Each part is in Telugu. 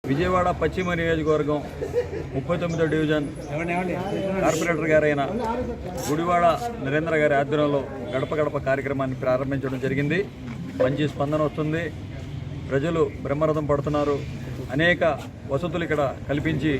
విజయవాడ పశ్చిమ నియోజకవర్గం 39వ డివిజన్ కార్పొరేటర్ గారైన గుడివాడ నరేంద్ర గారి ఆధ్వర్యంలో గడప గడప కార్యక్రమాన్ని ప్రారంభించడం జరిగింది. మంచి స్పందన వస్తుంది. ప్రజలు బ్రహ్మరథం పడుతున్నారు. అనేక వసతులు ఇక్కడ కల్పించి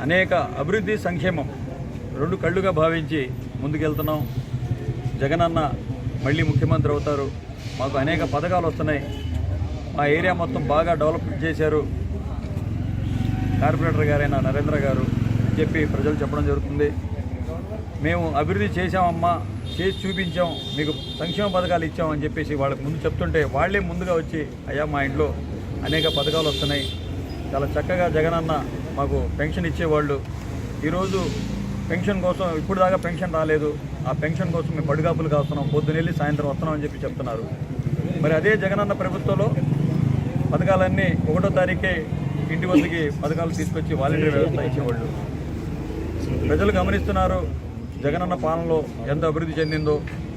అనేక అభివృద్ధి సంక్షేమం రెండు కళ్ళుగా భావించి ముందుకెళ్తున్నాం. జగనన్న మళ్ళీ ముఖ్యమంత్రి అవుతారు. మాకు అనేక పథకాలు వస్తున్నాయి. మా ఏరియా మొత్తం బాగా డెవలప్మెంట్ చేశారు కార్పొరేటర్ గారైన నరేంద్ర గారు చెప్పి ప్రజలు చెప్పడం జరుగుతుంది. మేము అభివృద్ధి చేశామమ్మా, చేసి చూపించాం, మీకు సంక్షేమ పథకాలు ఇచ్చామని చెప్పేసి వాళ్ళకి ముందు చెప్తుంటే వాళ్ళే ముందుగా వచ్చి అయ్యా మా ఇంట్లో అనేక పథకాలు వస్తున్నాయి, చాలా చక్కగా జగనన్న మాకు పెన్షన్ ఇచ్చేవాళ్ళు, ఈరోజు పెన్షన్ కోసం ఇప్పుడు దాకా పెన్షన్ రాలేదు, ఆ పెన్షన్ కోసం మేము పడుగాపులు కాస్తున్నాం, పొద్దునెళ్ళి సాయంత్రం వస్తున్నాం అని చెప్పి చెప్తున్నారు. మరి అదే జగనన్న ప్రభుత్వంలో పథకాలన్నీ 1వ తారీఖే ఇంటి వద్దకి పథకాలు తీసుకొచ్చి వాలంటీర్ వ్యవస్థ ఇచ్చేవాళ్ళు. ప్రజలు గమనిస్తున్నారు జగనన్న పాలనలో ఎంత అభివృద్ధి చెందిందో,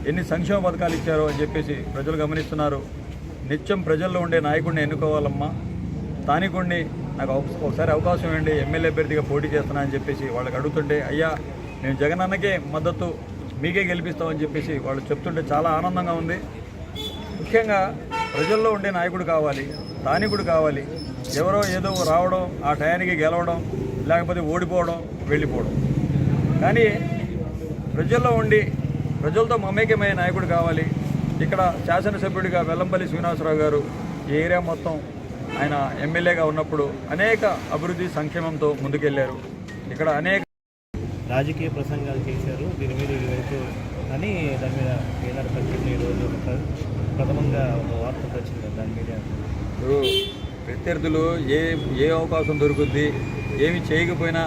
ఎన్ని సంక్షేమ పథకాలు ఇచ్చారో అని చెప్పేసి ప్రజలు గమనిస్తున్నారు. నిత్యం ప్రజల్లో ఉండే నాయకుడిని ఎన్నుకోవాలమ్మా, స్థానికుడిని నాకు ఒకసారి అవకాశం ఇవ్వండి, ఎమ్మెల్యే అభ్యర్థిగా పోటీ చేస్తున్నా అని చెప్పేసి వాళ్ళకి అడుగుతుంటే అయ్యా మేము జగనన్నకే మద్దతు, మీకే గెలిపిస్తామని చెప్పేసి వాళ్ళు చెప్తుంటే చాలా ఆనందంగా ఉంది. ముఖ్యంగా ప్రజల్లో ఉండే నాయకుడు కావాలి, స్థానికుడు కావాలి. ఎవరో ఏదో రావడం, ఆ టయానికి గెలవడం, లేకపోతే ఓడిపోవడం, వెళ్ళిపోవడం. కానీ ప్రజల్లో ఉండి ప్రజలతో మమేకమైన నాయకుడు కావాలి. ఇక్కడ శాసనసభ్యుడిగా వెల్లంపల్లి శ్రీనివాసరావు గారు ఈ ఏరియా మొత్తం ఆయన ఎమ్మెల్యేగా ఉన్నప్పుడు అనేక అభివృద్ధి సంక్షేమంతో ముందుకెళ్లారు. ఇక్కడ అనేక రాజకీయ ప్రసంగాలు చేశారు. దీని మీద ఇదివరకు అని దాని మీద ఏనాడు పత్రికలు ఈరోజు ప్రథమంగా ఒక వార్త వచ్చింది. దాని మీద ప్రత్యర్థులు ఏ అవకాశం దొరుకుద్ది, ఏమి చేయకపోయినా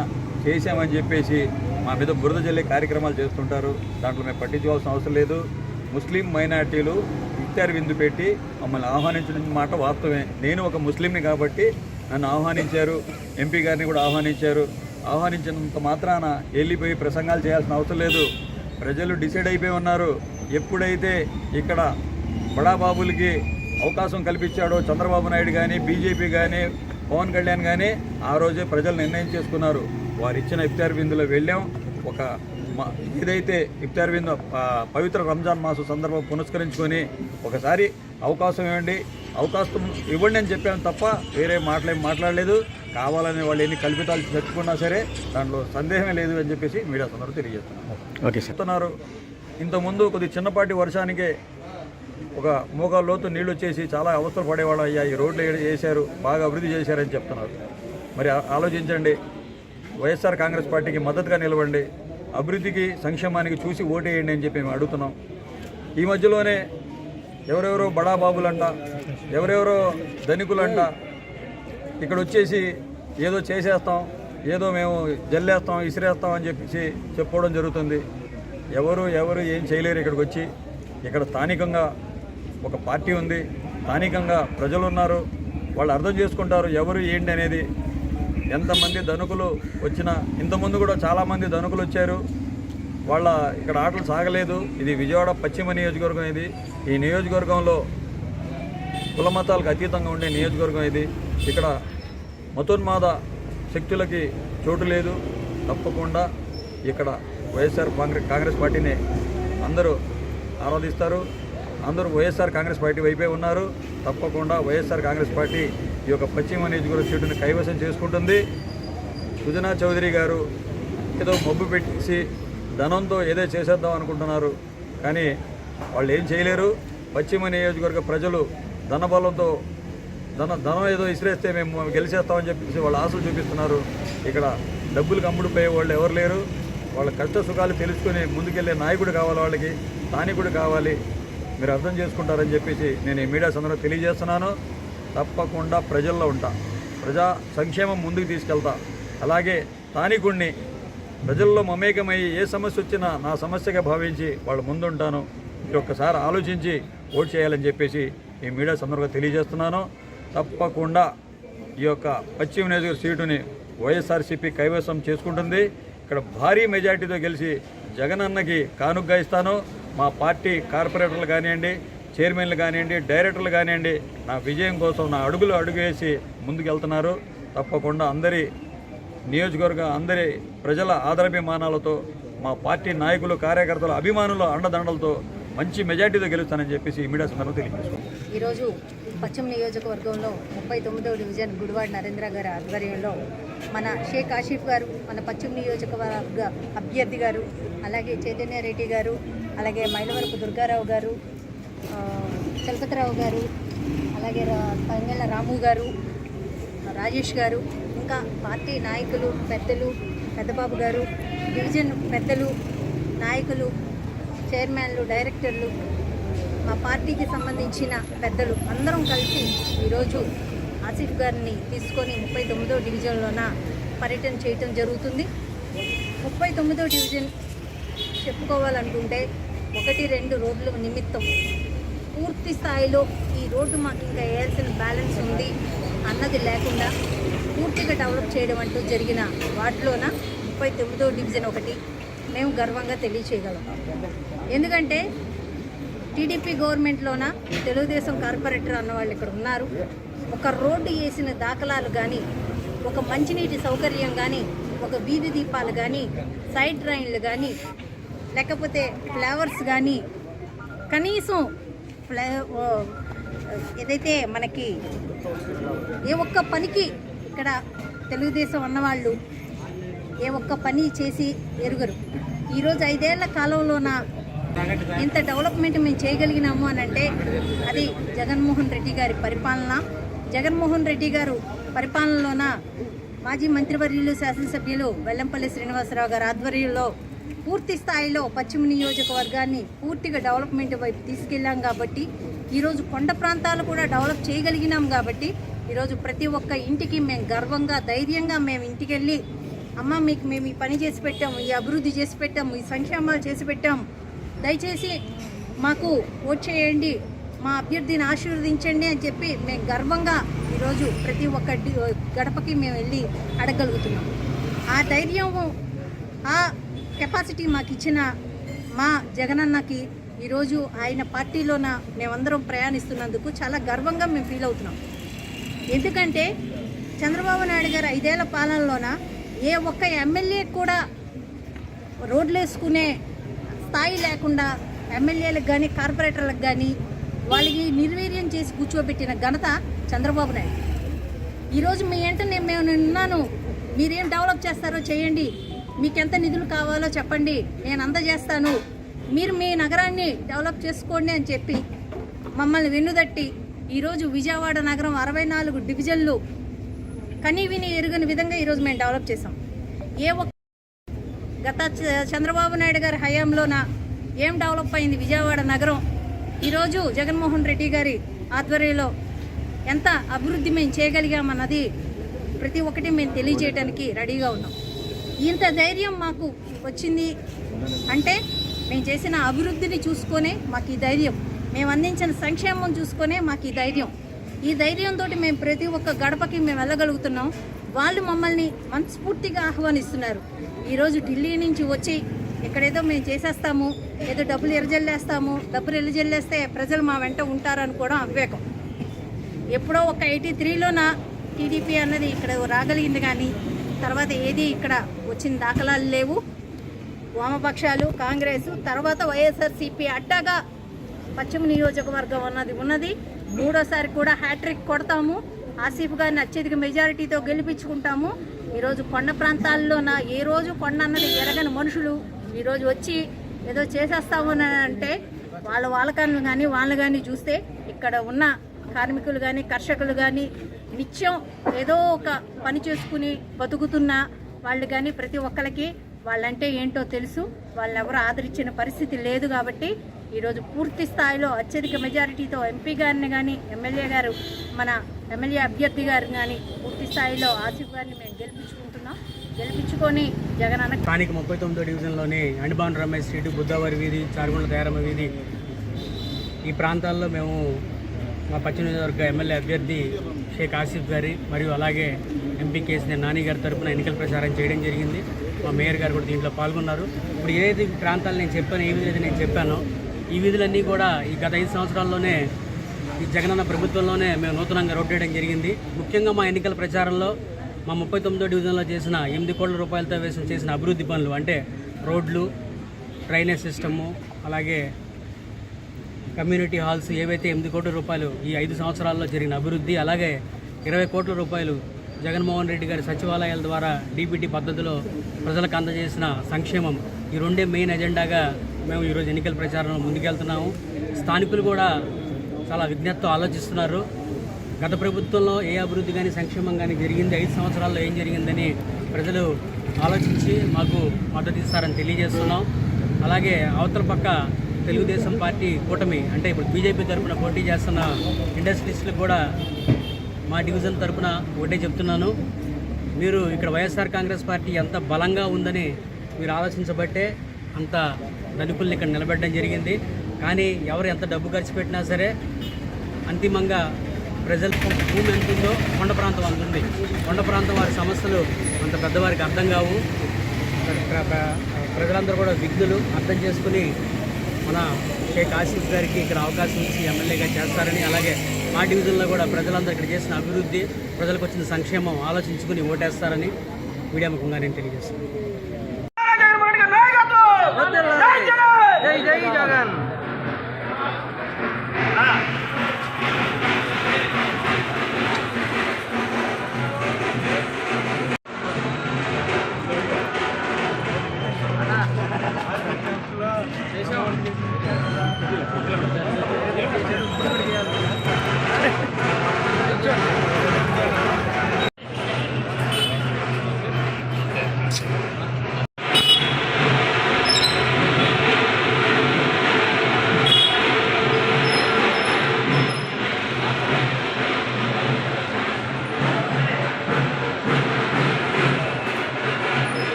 చేశామని చెప్పేసి మా మీద బురద జల్లే కార్యక్రమాలు చేస్తుంటారు. దాంట్లో మేము పట్టించుకోవాల్సిన అవసరం లేదు. ముస్లిం మైనార్టీలు ఇఫ్తార్ విందు పెట్టి మమ్మల్ని ఆహ్వానించిన మాట వాస్తవమే. నేను ఒక ముస్లింని కాబట్టి నన్ను ఆహ్వానించారు, ఎంపీ గారిని కూడా ఆహ్వానించారు. ఆహ్వానించినంత మాత్రాన వెళ్ళిపోయి ప్రసంగాలు చేయాల్సిన అవసరం లేదు. ప్రజలు డిసైడ్ అయిపోయి ఉన్నారు. ఎప్పుడైతే ఇక్కడ బడాబాబులకి అవకాశం కల్పించాడో చంద్రబాబు నాయుడు కానీ, బీజేపీ కానీ, పవన్ కళ్యాణ్ కానీ, ఆ రోజే ప్రజలు నిర్ణయం చేసుకున్నారు. వారు ఇచ్చిన ఇఫ్తార్ విందులో వెళ్ళాం. ఏదైతే ఇఫ్తార్ విందు పవిత్ర రంజాన్ మాసం సందర్భం పునస్కరించుకొని ఒకసారి అవకాశం అవకాశం ఇవ్వండి అని చెప్పాను తప్ప వేరే మాట్లాడలేదు. కావాలని వాళ్ళు ఎన్ని కల్పితాలు చెప్పుకున్నా సరే దాంట్లో సందేహమే లేదు అని చెప్పేసి మీడియా సందర్భం తెలియజేస్తున్నారు. చెప్తున్నారు ఇంతకుముందు కొద్ది చిన్నపాటి వర్షానికే ఒక మోకాలు లోతు నీళ్ళు వచ్చేసి చాలా అవస్థలు పడేవాళ్ళు. అయ్యా ఈ రోడ్లు వేశారు, బాగా అభివృద్ధి చేశారని చెప్తున్నారు. మరి ఆలోచించండి, వైఎస్ఆర్ కాంగ్రెస్ పార్టీకి మద్దతుగా నిలవండి, అభివృద్ధికి సంక్షేమానికి చూసి ఓటేయండి అని చెప్పి మేము అడుగుతున్నాం. ఈ మధ్యలోనే ఎవరెవరో బడాబాబులంట, ఎవరెవరో ధనికులంట ఇక్కడ వచ్చేసి ఏదో చేసేస్తాం, ఏదో మేము జల్లేస్తాం, ఇసిరేస్తాం అని చెప్పేసి చెప్పుకోవడం జరుగుతుంది. ఎవరు ఏం చేయలేరు. ఇక్కడికి వచ్చి ఇక్కడ స్థానికంగా ఒక పార్టీ ఉంది, స్థానికంగా ప్రజలు ఉన్నారు, వాళ్ళు అర్థం చేసుకుంటారు ఎవరు ఏంటి అనేది. ఎంతమంది ధనికులు వచ్చినా, ఇంతకుముందు కూడా చాలామంది ధనికులు వచ్చారు, వాళ్ళ ఇక్కడ ఆటలు సాగలేదు. ఇది విజయవాడ పశ్చిమ నియోజకవర్గం. ఈ నియోజకవర్గంలో కుల మతాలకు అతీతంగా ఉండే నియోజకవర్గం ఇది. ఇక్కడ మతోన్మాద శక్తులకి చోటు లేదు. తప్పకుండా ఇక్కడ వైఎస్ఆర్ కాంగ్రెస్ పార్టీని అందరూ ఆరాధిస్తారు. అందరూ వైఎస్ఆర్ కాంగ్రెస్ పార్టీ వైపే ఉన్నారు. తప్పకుండా వైఎస్ఆర్ కాంగ్రెస్ పార్టీ ఈ యొక్క పశ్చిమ నియోజకవర్గ సీటుని కైవసం చేసుకుంటుంది. సుజనా చౌదరి గారు ఏదో మబ్బు పెట్టేసి ధనంతో ఏదో చేసేద్దాం అనుకుంటున్నారు, కానీ వాళ్ళు ఏం చేయలేరు. పశ్చిమ నియోజకవర్గ ప్రజలు ధనబలంతో ధనం ఏదో ఇసిరేస్తే మేము గెలిచేస్తామని చెప్పేసి వాళ్ళు ఆశలు చూపిస్తున్నారు. ఇక్కడ డబ్బులకు అమ్ముడుపోయే వాళ్ళు ఎవరు లేరు. వాళ్ళ కష్ట సుఖాలు తెలుసుకుని ముందుకెళ్లే నాయకుడు కావాలి, వాళ్ళకి స్థానికుడు కావాలి. మీరు అర్థం చేసుకుంటారని చెప్పేసి నేను ఈ మీడియా సందర్భంగా తెలియజేస్తున్నాను. తప్పకుండా ప్రజల్లో ఉంటా, ప్రజా సంక్షేమం ముందుకు తీసుకెళ్తా. అలాగే స్థానికుడిని ప్రజల్లో మమేకమయ్యి ఏ సమస్య వచ్చినా నా సమస్యగా భావించి వాళ్ళ ముందుంటాను. మీరు ఒక్కసారి ఆలోచించి ఓటు చేయాలని చెప్పేసి ఈ మీడియా సందర్భంగా తెలియజేస్తున్నాను. తప్పకుండా ఈ యొక్క పశ్చిమ నియోజకవర్గ సీటుని వైఎస్ఆర్సీపీ కైవసం చేసుకుంటుంది. ఇక్కడ భారీ మెజార్టీతో గెలిచి జగనన్నకి కానుగ్గా ఇస్తాను. మా పార్టీ కార్పొరేటర్లు కానివ్వండి, చైర్మన్లు కానివ్వండి, డైరెక్టర్లు కానివ్వండి, నా విజయం కోసం నా అడుగు వేసి ముందుకు వెళ్తున్నారు. తప్పకుండా అందరి నియోజకవర్గ అందరి ప్రజల ఆదరాభిమానాలతో మా పార్టీ నాయకులు కార్యకర్తల అభిమానుల అండదండలతో మంచి మెజార్టీతో గెలుస్తానని చెప్పేసి మీడియా సందర్భంగా తెలియజేసుకుంటాం. ఈరోజు పశ్చిమ నియోజకవర్గంలో 39వ డివిజన్ గుడివాడ నరేంద్ర గారి ఆధ్వర్యంలో మన షేక్ ఆసిఫ్ గారు, మన పశ్చిమ నియోజకవర్గ అభ్యర్థి గారు, అలాగే చైతన్య రెడ్డి గారు, అలాగే మైలవరపు దుర్గారావు గారు, చలపతిరావు గారు, అలాగే తంగెళ్ళ రాము గారు, రాజేష్ గారు, ఇంకా పార్టీ నాయకులు పెద్దలు, పెద్దబాబు గారు, డివిజన్ పెద్దలు, నాయకులు, చైర్మన్లు, డైరెక్టర్లు, మా పార్టీకి సంబంధించిన పెద్దలు అందరం కలిసి ఈరోజు ఆసిఫ్ గారిని తీసుకొని 39వ డివిజన్లోన పర్యటన చేయటం జరుగుతుంది. 39వ డివిజన్ చెప్పుకోవాలనుకుంటే 1-2 రోడ్ల నిమిత్తం పూర్తి స్థాయిలో ఈ రోడ్డు మాకు ఇంకా వేయాల్సిన బ్యాలెన్స్ ఉంది అన్నది లేకుండా పూర్తిగా డెవలప్ చేయడం అంటూ జరిగిన వాటిలోన 39వ డివిజన్ ఒకటి మేము గర్వంగా తెలియచేయగలం. ఎందుకంటే టీడీపీ గవర్నమెంట్లోన తెలుగుదేశం కార్పొరేటర్ అన్న వాళ్ళు ఇక్కడ ఉన్నారు. ఒక రోడ్డు వేసిన దాఖలాలు కానీ, ఒక మంచినీటి సౌకర్యం కానీ, ఒక వీధి దీపాలు కానీ, సైడ్ డ్రైన్లు కానీ, లేకపోతే ఫ్లవర్స్ కానీ, కనీసం ఏదైతే మనకి ఏ ఒక్క పనికి ఇక్కడ తెలుగుదేశం అన్నవాళ్ళు ఏ ఒక్క పని చేసి ఎరుగరు. ఈరోజు 5 ఏళ్ల కాలంలోన ఇంత డెవలప్మెంట్ మేము చేయగలిగినాము అని అంటే అది జగన్మోహన్ రెడ్డి గారి పరిపాలన. జగన్మోహన్ రెడ్డి గారు పరిపాలనలోన మాజీ మంత్రివర్యులు, శాసనసభ్యులు వెల్లంపల్లి శ్రీనివాసరావు గారి ఆధ్వర్యంలో పూర్తి స్థాయిలో పశ్చిమ నియోజకవర్గాన్ని పూర్తిగా డెవలప్మెంట్ వైపు తీసుకెళ్ళాం కాబట్టి ఈరోజు కొండ ప్రాంతాలు కూడా డెవలప్ చేయగలిగినాం కాబట్టి ఈరోజు ప్రతి ఒక్క ఇంటికి మేము గర్వంగా, ధైర్యంగా మేము ఇంటికి వెళ్ళి అమ్మ మీకు మేము ఈ పని చేసి పెట్టాము, ఈ అభివృద్ధి చేసి పెట్టాము, ఈ సంక్షేమాలు చేసి పెట్టాము, దయచేసి మాకు ఓట్ చేయండి, మా అభ్యర్థిని ఆశీర్వదించండి అని చెప్పి మేము గర్వంగా ఈరోజు ప్రతి ఒక్క గడపకి మేము వెళ్ళి అడగలుగుతున్నాం. ఆ ధైర్యం, ఆ కెపాసిటీ మాకు ఇచ్చిన మా జగనన్నకి ఈరోజు ఆయన పార్టీలోన మేమందరం ప్రయాణిస్తున్నందుకు చాలా గర్వంగా మేము ఫీల్ అవుతున్నాం. ఎందుకంటే చంద్రబాబు నాయుడు గారు 5 ఏళ్ల పాలనలోన ఏ ఒక్క ఎమ్మెల్యే కూడా రోడ్లు వేసుకునే స్థాయి లేకుండా ఎమ్మెల్యేలకు కానీ, కార్పొరేటర్లకు కానీ వాళ్ళకి నిర్వీర్యం చేసి కూర్చోబెట్టిన ఘనత చంద్రబాబు నాయుడు. ఈరోజు మీ వెంట మేము ఉన్నాను, మీరేం డెవలప్ చేస్తారో చేయండి, మీకెంత నిధులు కావాలో చెప్పండి, నేను అందజేస్తాను, మీరు మీ నగరాన్ని డెవలప్ చేసుకోండి అని చెప్పి మమ్మల్ని వెన్నుదట్టి ఈరోజు విజయవాడ నగరం 64 డివిజన్లు కనీవిని ఎరుగని విధంగా ఈరోజు మేము డెవలప్ చేసాం. ఏ ఒక్క గత చంద్రబాబు నాయుడు గారి హయాంలోన ఏం డెవలప్ అయింది విజయవాడ నగరం, ఈరోజు జగన్మోహన్ రెడ్డి గారి ఆధ్వర్యంలో ఎంత అభివృద్ధి మేము చేయగలిగామన్నది ప్రతి ఒక్కటి మేము తెలియజేయడానికి రెడీగా ఉన్నాం. ఇంత ధైర్యం మాకు వచ్చింది అంటే మేము చేసిన అభివృద్ధిని చూసుకొనే మాకు ఈ ధైర్యం, మేము అందించిన సంక్షేమం చూసుకొనే మాకు ఈ ధైర్యం. ఈ ధైర్యంతో మేము ప్రతి ఒక్క గడపకి మేము వెళ్ళగలుగుతున్నాం. వాళ్ళు మమ్మల్ని మనస్ఫూర్తిగా ఆహ్వానిస్తున్నారు. ఈరోజు ఢిల్లీ నుంచి వచ్చి ఇక్కడేదో మేము చేసేస్తాము, ఏదో డబ్బులు ఎర్రజల్లేస్తాము, డబ్బులు ఎర్రజల్లేస్తే ప్రజలు మా వెంట ఉంటారనుకోవడం అవివేకం. ఎప్పుడో ఒక 83లోన టీడీపీ అన్నది ఇక్కడ రాగలిగింది, కానీ తర్వాత ఏది ఇక్కడ వచ్చిన దాఖలాలు లేవు. వామపక్షాలు, కాంగ్రెస్, తర్వాత వైఎస్ఆర్సీపీ అడ్డాగా పశ్చిమ నియోజకవర్గం ఉన్నది. 3వ కూడా హ్యాట్రిక్ కొడతాము, ఆసిఫ్ గారిని అత్యధిక మెజారిటీతో గెలిపించుకుంటాము. ఈరోజు కొండ ప్రాంతాల్లోన ఏ రోజు కొండ అన్నది ఎరగని మనుషులు ఈరోజు వచ్చి ఏదో చేసేస్తాము అని అంటే వాళ్ళకన్ను కానీ వాళ్ళు కానీ చూస్తే ఇక్కడ ఉన్న కార్మికులు కానీ, కర్షకులు కానీ, నిత్యం ఏదో ఒక పని చేసుకుని బతుకుతున్న వాళ్ళు కానీ ప్రతి ఒక్కరికి వాళ్ళంటే ఏంటో తెలుసు. వాళ్ళెవరూ ఆదరించిన పరిస్థితి లేదు. కాబట్టి ఈరోజు పూర్తి స్థాయిలో అత్యధిక మెజారిటీతో ఎంపీ గారిని కానీ, ఎమ్మెల్యే గారు, మన ఎమ్మెల్యే అభ్యర్థి గారిని కానీ పూర్తి స్థాయిలో ఆసిఫ్ గారిని మేము గెలిపించుకొని జగనన్న స్థానిక 39వ డివిజన్లోని అండిబాన్ రమేష్ స్ట్రీట్, బుద్ధవారి వీధి, చారుగుండ తయారమ్మ వీధి, ఈ ప్రాంతాల్లో మేము మా పశ్చిమ నియోజకవర్గ ఎమ్మెల్యే అభ్యర్థి షేక్ ఆసిఫ్ గారి మరియు అలాగే ఎంపీ కేసీఆర్ నాని గారి తరఫున ఎన్నికల ప్రచారం చేయడం జరిగింది. మా మేయర్ గారు కూడా దీంట్లో పాల్గొన్నారు. ఇప్పుడు ఏదైతే ప్రాంతాలు నేను చెప్పానో, ఏ విధంగా నేను చెప్పానో, ఈ విధులన్నీ కూడా ఈ గత 5 సంవత్సరాల్లోనే ఈ జగనన్న ప్రభుత్వంలోనే మేము నూతనంగా రోడ్ వేయడం జరిగింది. ముఖ్యంగా మా ఎన్నికల ప్రచారంలో మా 39వ డివిజన్లో చేసిన 8 కోట్ల రూపాయలతో చేసిన అభివృద్ధి పనులు అంటే రోడ్లు, డ్రైనేజ్ సిస్టము, అలాగే కమ్యూనిటీ హాల్స్ ఏవైతే 8 కోట్ల రూపాయలు ఈ 5 సంవత్సరాల్లో జరిగిన అభివృద్ధి, అలాగే 20 కోట్ల రూపాయలు జగన్మోహన్ రెడ్డి గారి సచివాలయాల ద్వారా డీబీటీ పద్ధతిలో ప్రజలకు అందజేసిన సంక్షేమం, ఈ రెండే మెయిన్ ఎజెండాగా మేము ఈరోజు ఎన్నికల ప్రచారంలో ముందుకెళ్తున్నాము. స్థానికులు కూడా చాలా విజ్ఞతతో ఆలోచిస్తున్నారు. గత ప్రభుత్వంలో ఏ అభివృద్ధి కానీ సంక్షేమం కానీ జరిగింది, 5 సంవత్సరాల్లో ఏం జరిగిందని ప్రజలు ఆలోచించి మాకు మద్దతు ఇస్తారని తెలియజేస్తున్నాం. అలాగే అవతల పక్క తెలుగుదేశం పార్టీ కూటమి అంటే ఇప్పుడు బీజేపీ తరఫున పోటీ చేస్తున్న ఇండస్ట్రీస్లకు కూడా మా డివిజన్ తరఫున ఒకటే చెప్తున్నాను, మీరు ఇక్కడ వైఎస్ఆర్ కాంగ్రెస్ పార్టీ ఎంత బలంగా ఉందని మీరు ఆలోచించబట్టే అంత ధనికుల్ని ఇక్కడ నిలబెట్టడం జరిగింది. కానీ ఎవరు ఎంత డబ్బు ఖర్చు పెట్టినా సరే అంతిమంగా ప్రజల భూమి ఎంత ఉందో కొండ ప్రాంతం అంత ఉంది. కొండ ప్రాంతం వారి సమస్యలు అంత పెద్దవారికి అర్థం కావు. ప్రజలందరూ కూడా విఘ్నులు అర్థం చేసుకుని మన షేక్ ఆసిఫ్ గారికి ఇక్కడ అవకాశం ఇచ్చి ఎమ్మెల్యేగా చేస్తారని, అలాగే మా డివిజన్లో కూడా ప్రజలందరూ ఇక్కడ చేసిన అభివృద్ధి, ప్రజలకు వచ్చిన సంక్షేమం ఆలోచించుకుని ఓటేస్తారని మీడియా ముఖంగా నేను తెలియజేస్తాను. జై జై జగన్.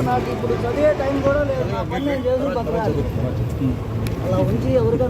నాకు ఇప్పుడు చదివే టైం కూడా లేదు. నా పని నేను చేసుకుని బతకాలి. అలా ఉంచి ఎవరికైనా